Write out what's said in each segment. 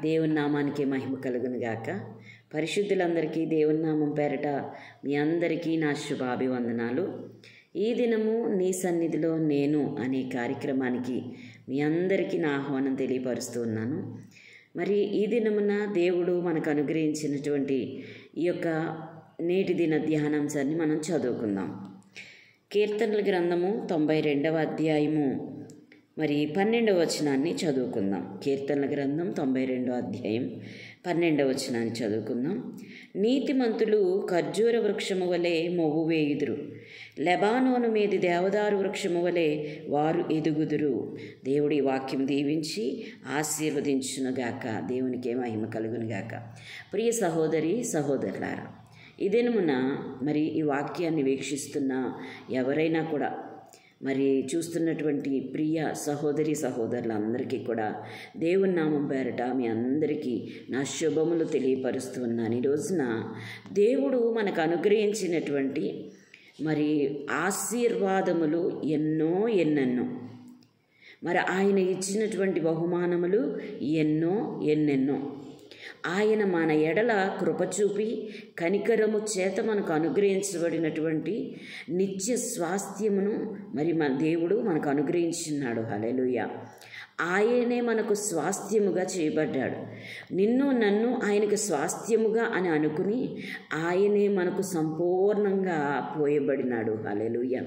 దేవుని నామానికి మహిమ కలుగును గాక. పరిశుద్ధులందరికీ దేవుని నామం పేరట మీ అందరికీ నా శుభాభివందనాలు. ఈ దినము నీ సన్నిధిలో నేను అనే కార్యక్రమానికి మీ అందరికీ నా ఆహ్వానం తెలియపరుస్తూ ఉన్నాను. మరి ఈ దినమున దేవుడు మనకు అనుగ్రహించినటువంటి ఈ యొక్క నేటి దిన ధ్యానాంశాన్ని మనం చదువుకుందాం. కీర్తనల గ్రంథము 92వ అధ్యాయము మరి 12వ వచనాన్ని చదువుకుందాం. కీర్తనల గ్రంథం 92వ అధ్యాయం 12వ వచనాన్ని చదువుకుందాం. నీతిమంతులు ఖర్జూర వృక్షము వలె మొవ్వు వేయుదురు, లెబానోను మీది దేవదారు వృక్షము వలె వారు ఎదుగుదురు. దేవుడి వాక్యం దీవించి ఆశీర్వదించునుగాక. దేవునికే మహిమ కలుగునుగాక. ప్రియ సహోదరి సహోదరులారా, ఈ దినమున మరి ఈ వాక్యాన్ని వీక్షిస్తున్న ఎవరైనా కూడా మరి చూస్తున్నటువంటి ప్రియ సహోదరి సహోదరులందరికీ కూడా దేవుని నామం పేరట మీ అందరికీ నా శుభములు తెలియపరుస్తూ ఉన్నాను. ఈ రోజున దేవుడు మనకు అనుగ్రహించినటువంటి మరి ఆశీర్వాదములు ఎన్నెన్నో, మరి ఆయన ఇచ్చినటువంటి బహుమానములు ఎన్నెన్నో. ఆయన మన ఎడల కృపచూపి కనికరము చేత మనకు అనుగ్రహించబడినటువంటి నిత్య స్వాస్థ్యమును మరి మన దేవుడు మనకు అనుగ్రహించున్నాడు. హల్లెలూయా. ఆయనే మనకు స్వాస్థ్యముగా చేయబడ్డాడు. నిన్ను నన్ను ఆయనకు స్వాస్థ్యముగా అని అనుకుని ఆయనే మనకు సంపూర్ణంగా పోయబడినాడు. హల్లెలూయా.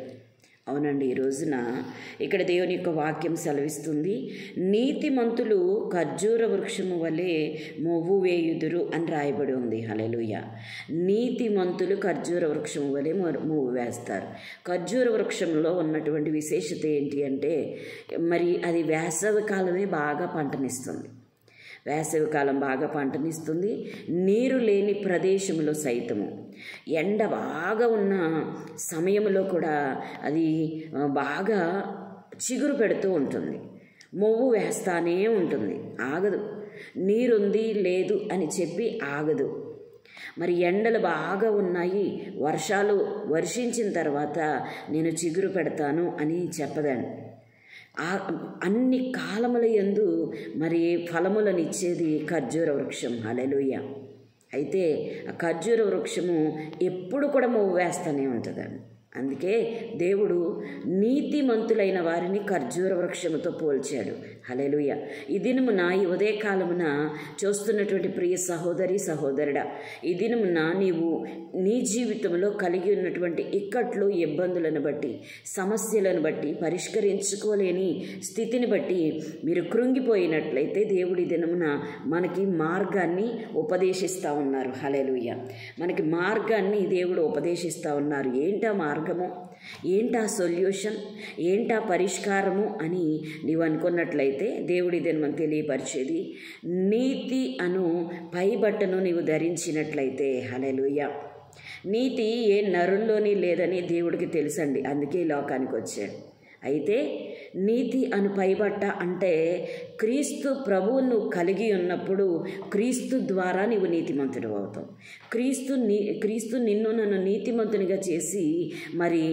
అవునండి, ఈ రోజున ఇక్కడ దేవుని యొక్క వాక్యం సెలవిస్తుంది, నీతిమంతులు ఖర్జూర వృక్షము వలె మొవ్వు వేయుదురు అని రాయబడి ఉంది. హల్లెలూయా. నీతిమంతులు ఖర్జూర వృక్షము వలె మొవ్వు వేస్తారు. ఖర్జూర వృక్షంలో ఉన్నటువంటి విశేషత ఏంటి అంటే మరి అది వేసవి కాలమే బాగా పంటనిస్తుంది. వేసవికాలం బాగా పంటనిస్తుంది. నీరు లేని ప్రదేశంలో సైతము ఎండ బాగా ఉన్న సమయంలో కూడా అది బాగా చిగురు పెడుతూ ఉంటుంది. మొవ్వు వేస్తానే ఉంటుంది, ఆగదు. నీరుంది లేదు అని చెప్పి ఆగదు. మరి ఎండలు బాగా ఉన్నాయి, వర్షాలు వర్షించిన తర్వాత నేను చిగురు పెడతాను అని చెప్పదండి. అన్ని కాలముల యందు మరి ఫలములనిచ్చేది ఖర్జూర వృక్షం. హల్లెలూయా. అయితే ఆ ఖర్జూర వృక్షము ఎప్పుడు కూడా మొవ్వు వేస్తూనే ఉంటుందండి. అందుకే దేవుడు నీతిమంతులైన వారిని ఖర్జూర వృక్షముతో పోల్చాడు. హల్లెలూయా. ఈ దినమున ఈ ఉదయకాలమున చూస్తున్నటువంటి ప్రియ సహోదరి సహోదరుడా, ఈ దినమున నీవు నీ జీవితంలో కలిగి ఉన్నటువంటి ఇక్కట్లు ఇబ్బందులను బట్టి, సమస్యలను బట్టి, పరిష్కరించుకోలేని స్థితిని బట్టి మీరు కృంగిపోయినట్లయితే దేవుడి దినమున మనకి మార్గాన్ని ఉపదేశిస్తూ ఉన్నారు. హల్లెలూయా. మనకి మార్గాన్ని దేవుడు ఉపదేశిస్తూ ఉన్నారు. ఏంటా మార్గము, ఏంటా సొల్యూషన్, ఏంటా పరిష్కారము అని నీవు అనుకున్నట్లయితే దేవుడి దినం తెలియపరిచేది, నీతి అను పైబట్టను నీవు ధరించినట్లయితే. హల్లెలూయా. నీతి ఏ నరుల్లోని లేదని దేవుడికి తెలుసండి, అందుకే ఈ లోకానికి వచ్చాడు. అయితే నీతి అను పైబట్ట అంటే క్రీస్తు ప్రభువును కలిగి ఉన్నప్పుడు క్రీస్తు ద్వారా నీవు నీతిమంతుడు అవుతావు. క్రీస్తు నిన్ను నన్ను నీతిమంతునిగా చేసి మరి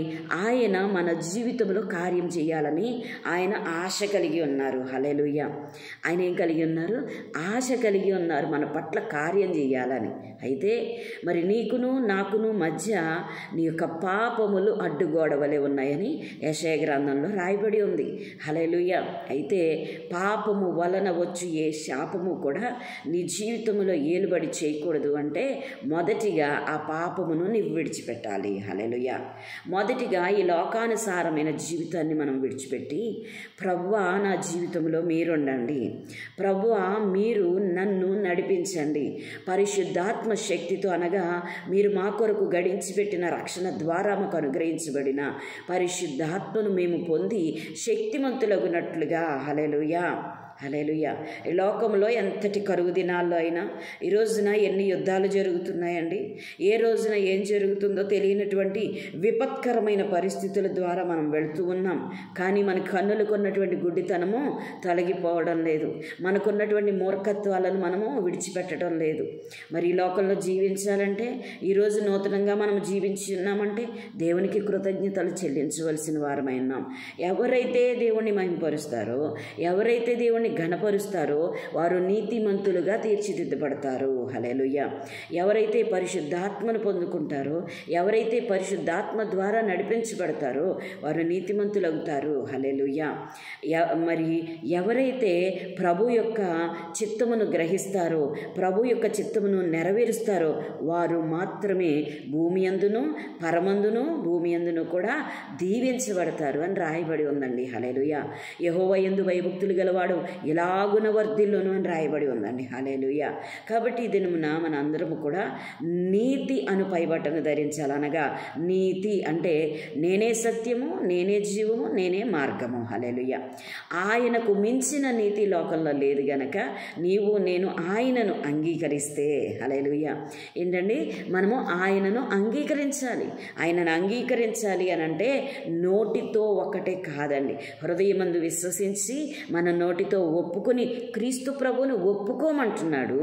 ఆయన మన జీవితంలో కార్యం చేయాలని ఆయన ఆశ కలిగి ఉన్నారు. హల్లెలూయా. ఆయన ఏం కలిగి ఉన్నారు? ఆశ కలిగి ఉన్నారు మన పట్ల కార్యం చేయాలని. అయితే మరి నీకును నాకును మధ్య నీ యొక్క పాపములు అడ్డుగోడవలే ఉన్నాయని యెషయా గ్రంథంలో రాయబడి ఉంది. హల్లెలూయా. అయితే పాపము వలన వచ్చు ఏ శాపము కూడా నీ జీవితంలో ఏలుబడి చేయకూడదు. అంటే మొదటిగా ఆ పాపమును నీవు విడిచిపెట్టాలి. హల్లెలూయా. మొదటిగా ఈ లోకానుసారమైన జీవితాన్ని మనం విడిచిపెట్టి, ప్రభువా నా జీవితంలో మీరుండండి, ప్రభువా మీరు నన్ను నడిపించండి, పరిశుద్ధాత్మ శక్తితో అనగా మీరు మా కొరకు గడించి పెట్టిన రక్షణ ద్వారా మాకు అనుగ్రహించబడిన పరిశుద్ధాత్మను మేము పొంది శక్తిమంతులగునట్లుగా. హల్లెలూయా. హల్లెలూయా. ఈ లోకంలో ఎంతటి కరువు దినాల్లో అయినా ఈ రోజున ఎన్ని యుద్ధాలు జరుగుతున్నాయండి. ఏ రోజున ఏం జరుగుతుందో తెలియనటువంటి విపత్కరమైన పరిస్థితుల ద్వారా మనం వెళుతూ ఉన్నాం. కానీ మన కన్నులకు ఉన్నటువంటి గుడ్డితనము తొలగిపోవడం లేదు, మనకున్నటువంటి మూర్ఖత్వాలను మనము విడిచిపెట్టడం లేదు. మరి ఈ లోకంలో జీవించాలంటే, ఈరోజు నూతనంగా మనం జీవించి ఉన్నామంటే దేవునికి కృతజ్ఞతలు చెల్లించవలసిన వారమై ఉన్నాం. ఎవరైతే దేవుణ్ణి మహిమపరుస్తారో, ఎవరైతే దేవుణ్ణి దేవుని ఘనపరుస్తారో వారు నీతిమంతులుగా తీర్చిదిద్దబడతారు. హల్లెలూయా. ఎవరైతే పరిశుద్ధాత్మను పొందుకుంటారో, ఎవరైతే పరిశుద్ధాత్మ ద్వారా నడిపించబడతారో వారు నీతిమంతులు అవుతారు. హల్లెలూయా. మరి ఎవరైతే ప్రభు యొక్క చిత్తమును గ్రహిస్తారో, ప్రభు యొక్క చిత్తమును నెరవేరుస్తారో వారు మాత్రమే భూమి అందును పరమందును భూమి అందును కూడా దీవించబడతారు అని రాయబడి ఉందండి. హల్లెలూయా. యెహోవా యందు భయభక్తులు గలవాడు ఎలాగున వర్ధిల్లును అని రాయబడి ఉందండి. హల్లెలూయా. కాబట్టి ఈ దినమున మన అందరము కూడా నీతి అను పైబట్టను ధరించాలనగా, నీతి అంటే నేనే సత్యము, నేనే జీవము, నేనే మార్గము. హల్లెలూయా. ఆయనకు మించిన నీతి లోకంలో లేదు గనక నీవు నేను ఆయనను అంగీకరిస్తే, హల్లెలూయా, ఏంటండి మనము ఆయనను అంగీకరించాలి. ఆయనను అంగీకరించాలి అని అంటే నోటితో ఒక్కటే కాదండి, హృదయమందు విశ్వసించి మన నోటితో ఒప్పుకొని క్రీస్తు ప్రభువును ఒప్పుకోమంటున్నాడు.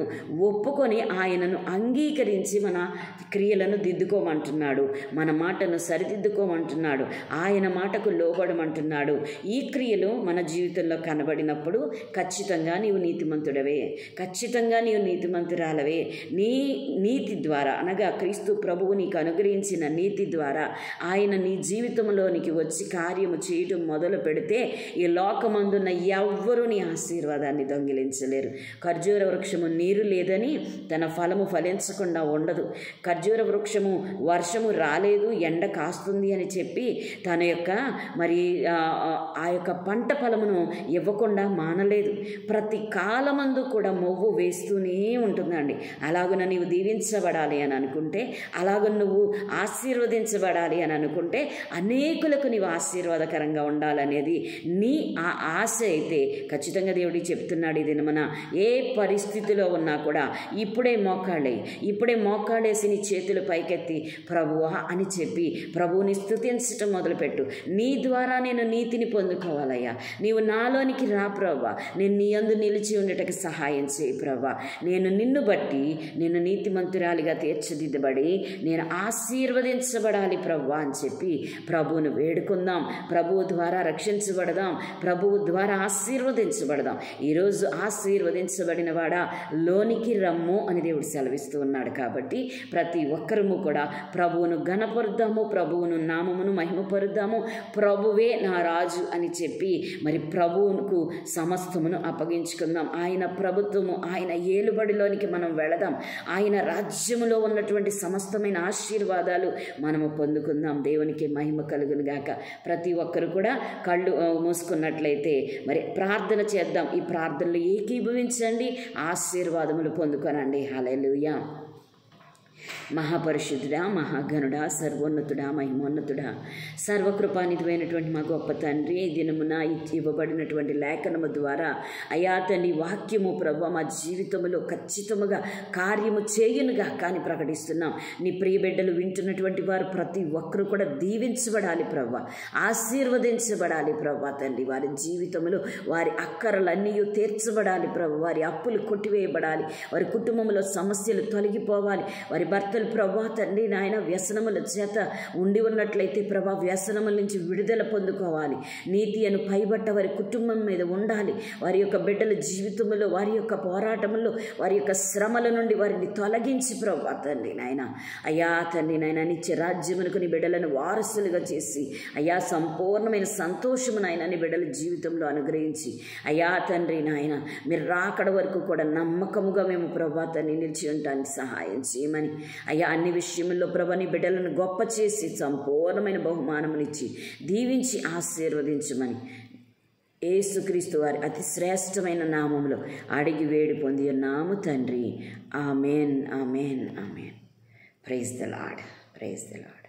ఒప్పుకొని ఆయనను అంగీకరించి మన క్రియలను దిద్దుకోమంటున్నాడు, మన మాటను సరిదిద్దుకోమంటున్నాడు, ఆయన మాటకు లోబడమంటున్నాడు. ఈ క్రియలు మన జీవితంలో కనబడినప్పుడు ఖచ్చితంగా నీవు నీతిమంతుడవే, ఖచ్చితంగా నీవు నీతిమంతురాలవే. నీ నీతి ద్వారా అనగా క్రీస్తు ప్రభువు నీకు అనుగ్రహించిన నీతి ద్వారా ఆయన నీ జీవితంలోనికి వచ్చి కార్యము చేయటం మొదలు పెడితే ఈ లోకమందున్న ఎవ్వరూ నీ ఆశీర్వాదాన్ని దొంగిలించలేరు. ఖర్జూర వృక్షము నీరు లేదని తన ఫలము ఫలించకుండా ఉండదు. ఖర్జూర వృక్షము వర్షము రాలేదు, ఎండ కాస్తుంది అని చెప్పి తన యొక్క మరి ఆ యొక్క పంట ఫలమును ఇవ్వకుండా మానలేదు. ప్రతి కాలమందు కూడా మొవ్వు వేస్తూనే ఉంటుందండి. అలాగున నీవు దీవించబడాలి అని అనుకుంటే, అలాగ నువ్వు ఆశీర్వదించబడాలి అని అనుకుంటే, అనేకులకు నీవు ఆశీర్వాదకరంగా ఉండాలనేది నీ ఆ ఆశ అయితే ఖచ్చితంగా దేవుడి చెప్తున్నాడు. ఇది మన ఏ పరిస్థితిలో ఉన్నా కూడా ఇప్పుడే మోకాళ్ళేసి నీ చేతులు పైకెత్తి ప్రభువా అని చెప్పి ప్రభువుని స్తుతించటం మొదలుపెట్టు. నీ ద్వారా నేను నీతిని పొందుకోవాలయ్యా, నీవు నాలోనికి రా ప్రభువా, నేను నీ యందు నిలిచి ఉండటకు సహాయం చేయి ప్రభువా, నేను నిన్ను బట్టి నేను నీతిమంతురాలిగా తీర్చిదిద్దబడి నేను ఆశీర్వదించబడాలి ప్రభువా అని చెప్పి ప్రభువును వేడుకుందాం. ప్రభువు ద్వారా రక్షించబడదాం, ప్రభువు ద్వారా ఆశీర్వదించబడదాం. ఈరోజు ఆశీర్వదించబడిన వాడా లోనికి రమ్ము అని దేవుడు సెలవిస్తూ ఉన్నాడు. కాబట్టి ప్రతి ఒక్కరము కూడా ప్రభువును ఘనపరుద్దాము, ప్రభువును నామమును మహిమపరుద్దాము. ప్రభువే నా రాజు అని చెప్పి మరి ప్రభువుకు సమస్తమును అప్పగించుకుందాం. ఆయన ప్రభుత్వము, ఆయన ఏలుబడిలోనికి మనం వెళదాం. ఆయన రాజ్యములో ఉన్నటువంటి సమస్తమైన ఆశీర్వాదాలు మనము పొందుకుందాం. దేవునికి మహిమ కలుగును గాక. ప్రతి ఒక్కరు కూడా కళ్ళు మూసుకున్నట్లయితే మరి ప్రార్థన చేద్దాం. ఈ ప్రార్థనలు ఏకీభవించండి, ఆశీర్వాదములు పొందుకోనండి. హల్లెలూయా. మహాపరిశుద్ధుడా, మహాగణుడా, సర్వోన్నతుడా, మహిమోన్నతుడా, సర్వకృపానిధివైనటువంటి మా గొప్ప తండ్రి, ఈ దినమున ఇవ్వబడినటువంటి లేఖనము ద్వారా అయా తండ్రి వాక్యము ప్రభువా మా జీవితంలో ఖచ్చితముగా కార్యము చేయునుగా కానీ ప్రకటిస్తున్నాం. నీ ప్రియ బిడ్డలు వింటున్నటువంటి వారు ప్రతి ఒక్కరు కూడా దీవించబడాలి ప్రభువా, ఆశీర్వదించబడాలి ప్రభువా తండ్రి. వారి జీవితంలో వారి అక్కరలన్నీ తీర్చబడాలి ప్రభు, వారి అప్పులు కొట్టివేయబడాలి, వారి కుటుంబంలో సమస్యలు తొలగిపోవాలి. వారి భర్తలు ప్రభా తండ్రి నాయన వ్యసనముల చేత ఉండి ఉన్నట్లయితే ప్రభా వ్యసనముల నుంచి విడుదల పొందుకోవాలి. నీతి అను పైబట్ట వారి కుటుంబం మీద ఉండాలి. వారి యొక్క బిడ్డల జీవితంలో, వారి యొక్క పోరాటంలో, వారి యొక్క శ్రమల నుండి వారిని తొలగించి ప్రభా తండ్రి నాయన అయ్యా తండ్రి నాయన నిత్య రాజ్యమునకు నీ బిడ్డలను వారసులుగా చేసి అయ్యా సంపూర్ణమైన సంతోషము నాయన నీ బిడ్డల జీవితంలో అనుగ్రహించి అయ్యా తండ్రి నాయన మీరు రాకడ వరకు కూడా నమ్మకముగా మేము ప్రభా తండ్రి నిలిచి ఉండటానికి సహాయం చేయమని అయ్యా అన్ని విషయంలో ప్రభా నీ బిడ్డలను గొప్ప చేసి సంపూర్ణమైన బహుమానమునిచ్చి దీవించి ఆశీర్వదించమని యేసుక్రీస్తు వారి అతి శ్రేష్టమైన నామములో అడిగి వేడి పొంది ఉన్నాము తండ్రి. Amen, amen, amen. Praise the lord, praise the lord.